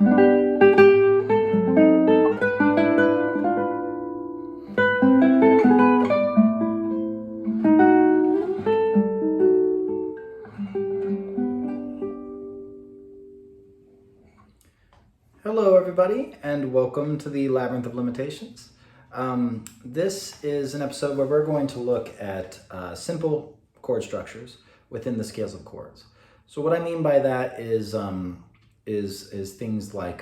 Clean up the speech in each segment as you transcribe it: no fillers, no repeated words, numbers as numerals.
Hello everybody, and welcome to the Labyrinth of Limitations. This is an episode where we're going to look at simple chord structures within the scales of chords. So what I mean by that is things like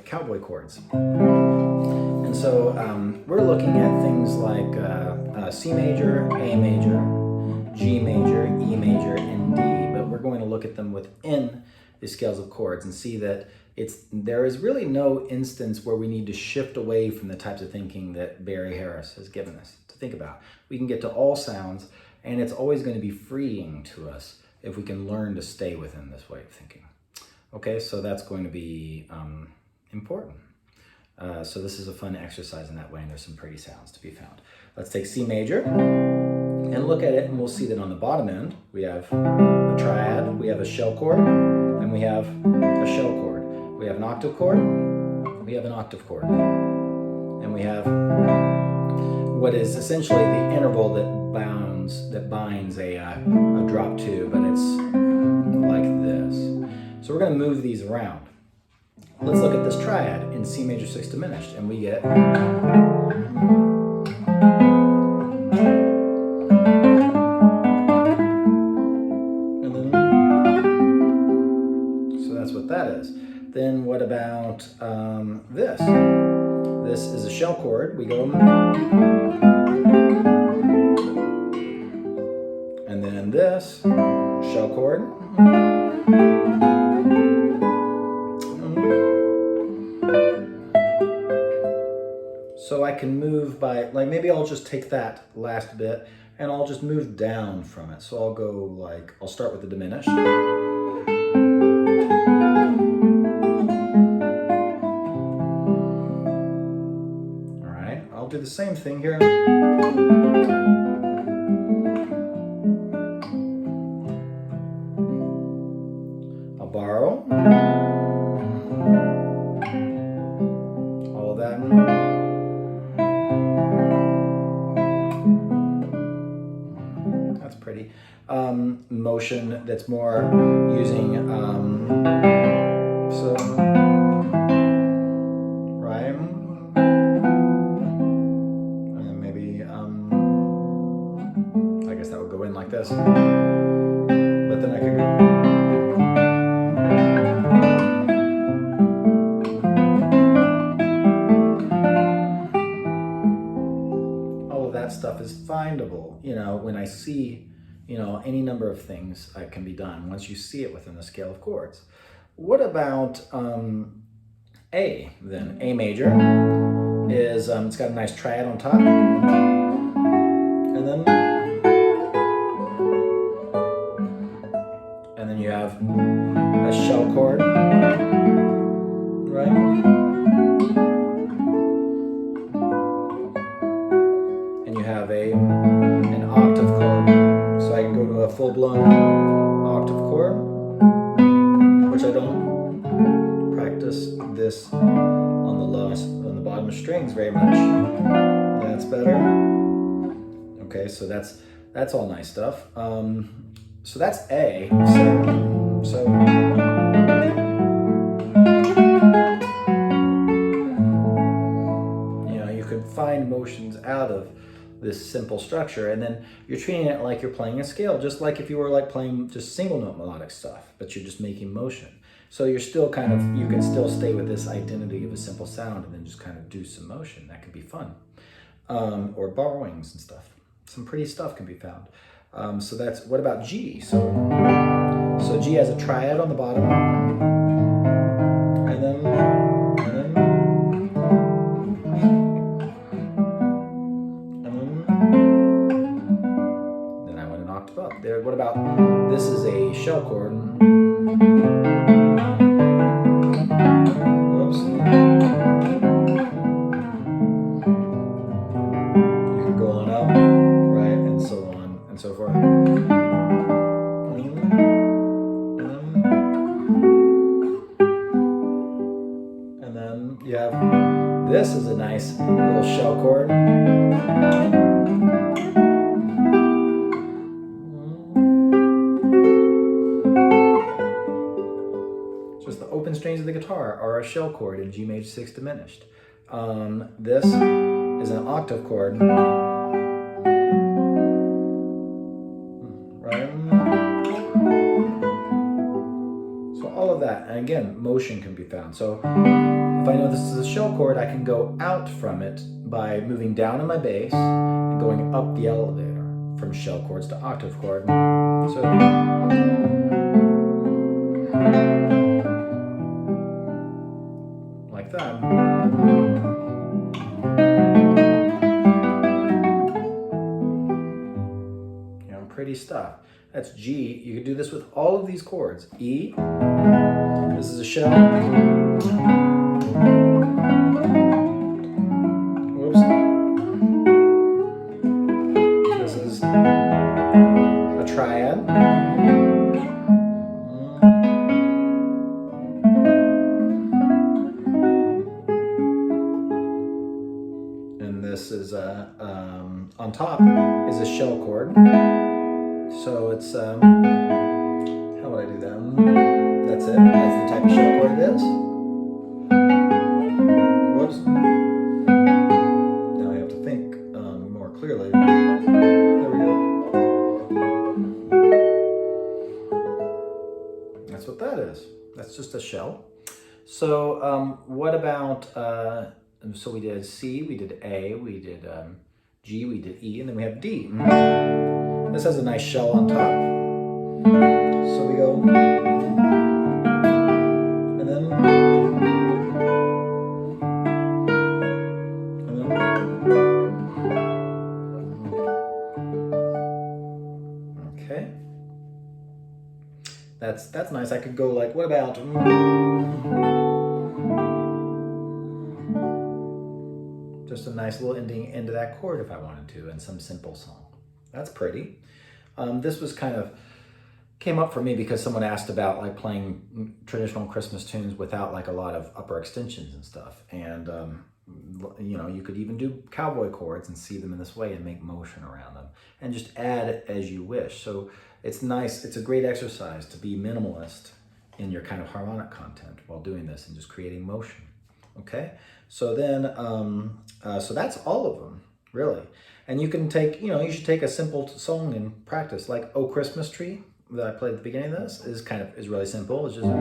cowboy chords. And so we're looking at things like C major, A major, G major, E major, and D, but we're going to look at them within the scales of chords and see that there is really no instance where we need to shift away from the types of thinking that Barry Harris has given us to think about. We can get to all sounds, and it's always going to be freeing to us if we can learn to stay within this way of thinking. Okay, so that's going to be important. So this is a fun exercise in that way, and there's some pretty sounds to be found. Let's take C major and look at it, and we'll see that on the bottom end, we have a triad, we have a shell chord, and we have a shell chord. We have an octave chord, we have an octave chord, and we have what is essentially the interval that binds a drop two, but it's like this. So we're going to move these around. Let's look at this triad in C major 6 diminished, and we get that is. Then what about this? This is a shell chord. We go, and then this shell chord. So I can move by, like maybe I'll just take that last bit and I'll just move down from it. So I'll go like, I'll start with the diminished. I'll do the same thing here. I'll borrow all of that. That's pretty. Motion that's more using like this, but then I could go. All of that stuff is findable, when I see, any number of things can be done once you see it within the scale of chords. What about A then? A major is, it's got a nice triad on top, and then you have a shell chord, right? And you have an octave chord. So I can go to a full-blown octave chord, which I don't practice this on the bottom of strings very much. That's better. Okay, so that's all nice stuff. So that's A. So you could find motions out of this simple structure, and then you're treating it like you're playing a scale, just like if you were like playing just single note melodic stuff, but you're just making motion. So you're still you can still stay with this identity of a simple sound and then just kind of do some motion. That could be fun. Or borrowings and stuff. Some pretty stuff can be found. So that's, what about G? So G has a triad on the bottom, and then I went an octave up there. What about, this is a shell chord. Whoops. You can go on up, right, and so on and so forth. you have, this is a nice little shell chord. Just the open strings of the guitar are a shell chord in G major 6 diminished. This is an octave chord. Right? So all of that, and again, motion can be found. So if I know this is a shell chord, I can go out from it by moving down in my bass and going up the elevator from shell chords to octave chord. So like that. You know, pretty stuff. That's G. You could do this with all of these chords. E. This is a shell. Whoops. This is a triad. And this is on top is a shell chord. So it's how would I do that? That's it. That's the type of shell chord it is. Whoops. Now I have to think more clearly. There we go. That's what that is. That's just a shell. So what about, so we did C, we did A, we did G, we did E, and then we have D. This has a nice shell on top. So we go, and then, okay. That's nice. I could go like, what about, just a nice little ending into that chord if I wanted to, and some simple song. That's pretty. This was kind of, came up for me because someone asked about like playing traditional Christmas tunes without like a lot of upper extensions and stuff. And, you know, you could even do cowboy chords and see them in this way and make motion around them and just add it as you wish. So it's nice. It's a great exercise to be minimalist in your kind of harmonic content while doing this and just creating motion. Okay. So then, so that's all of them really. And you can take, you know, you should take a simple song and practice, like "Oh Christmas Tree" that I played at the beginning of this is really simple. It's just so.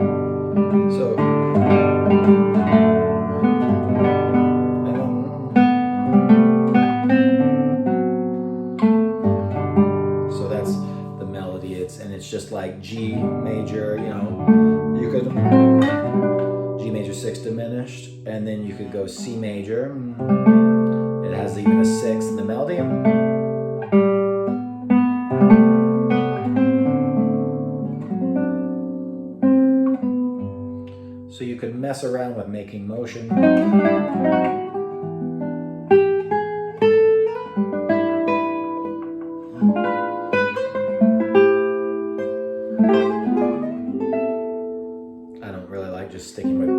So that's the melody. It's just like G major. You know, you could G major 6 diminished, and then you could go C major. It has even a 6 in the melody. So you could mess around with making motion. I don't really like just sticking with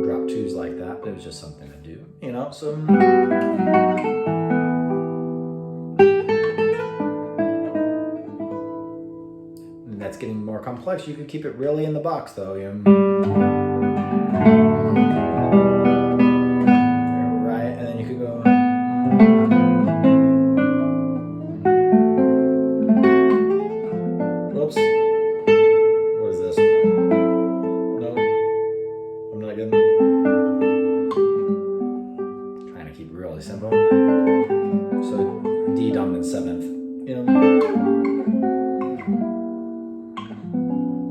drop 2s like that, but it was just something to do, you know, so. And that's getting more complex. You could keep it really in the box though, you know. Right, and then you could go. Whoops. What is this? No, I'm not getting. Trying to keep it really simple. So D dominant 7th, you know.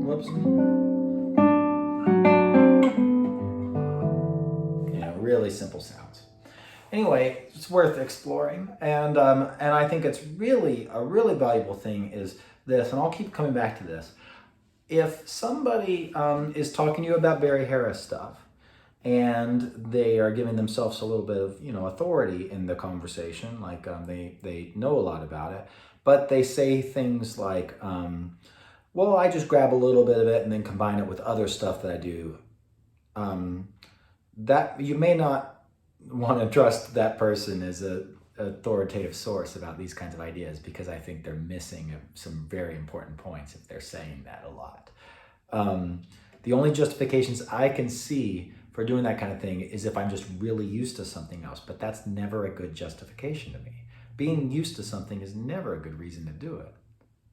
Whoops. You know, really simple sounds. Anyway, it's worth exploring, and I think it's really a really valuable thing is this, and I'll keep coming back to this. If somebody is talking to you about Barry Harris stuff, and they are giving themselves a little bit of, you know, authority in the conversation, like they know a lot about it, but they say things like, well, I just grab a little bit of it and then combine it with other stuff that I do. that you may not want to trust that person as a authoritative source about these kinds of ideas, because I think they're missing some very important points if they're saying that a lot. The only justifications I can see for doing that kind of thing is if I'm just really used to something else, but that's never a good justification to me. Being used to something is never a good reason to do it.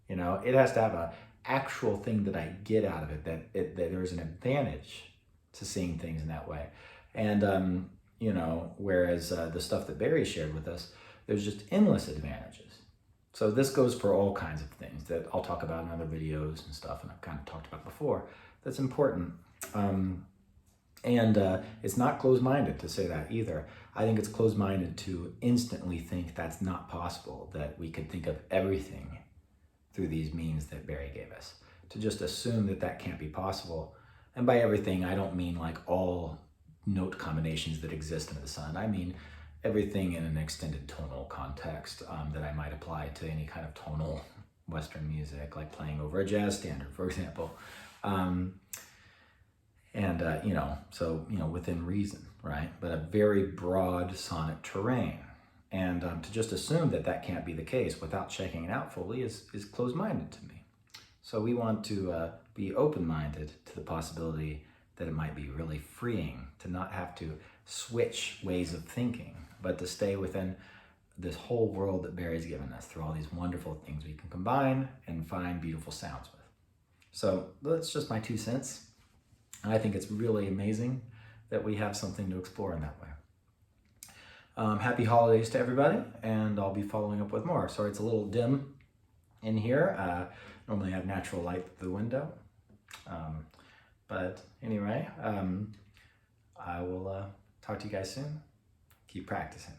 You know, it has to have a actual thing that I get out of it, that there's an advantage to seeing things in that way. And, you know, whereas the stuff that Barry shared with us, there's just endless advantages. So this goes for all kinds of things that I'll talk about in other videos and stuff, and I've kind of talked about before. That's important. It's not closed-minded to say that either. I think it's closed-minded to instantly think that's not possible, that we could think of everything through these means that Barry gave us. To just assume that that can't be possible. And by everything, I don't mean like all note combinations that exist under the sun. I mean everything in an extended tonal context that I might apply to any kind of tonal Western music, like playing over a jazz standard, for example. You know, so, you know, within reason, right? But a very broad sonic terrain. And to just assume that that can't be the case without checking it out fully is closed-minded to me. So we want to be open-minded to the possibility that it might be really freeing to not have to switch ways of thinking, but to stay within this whole world that Barry's given us through all these wonderful things we can combine and find beautiful sounds with. So that's just my 2 cents. I think it's really amazing that we have something to explore in that way. Happy holidays to everybody, and I'll be following up with more. Sorry it's a little dim in here. Normally I have natural light through the window. But anyway, I will talk to you guys soon. Keep practicing.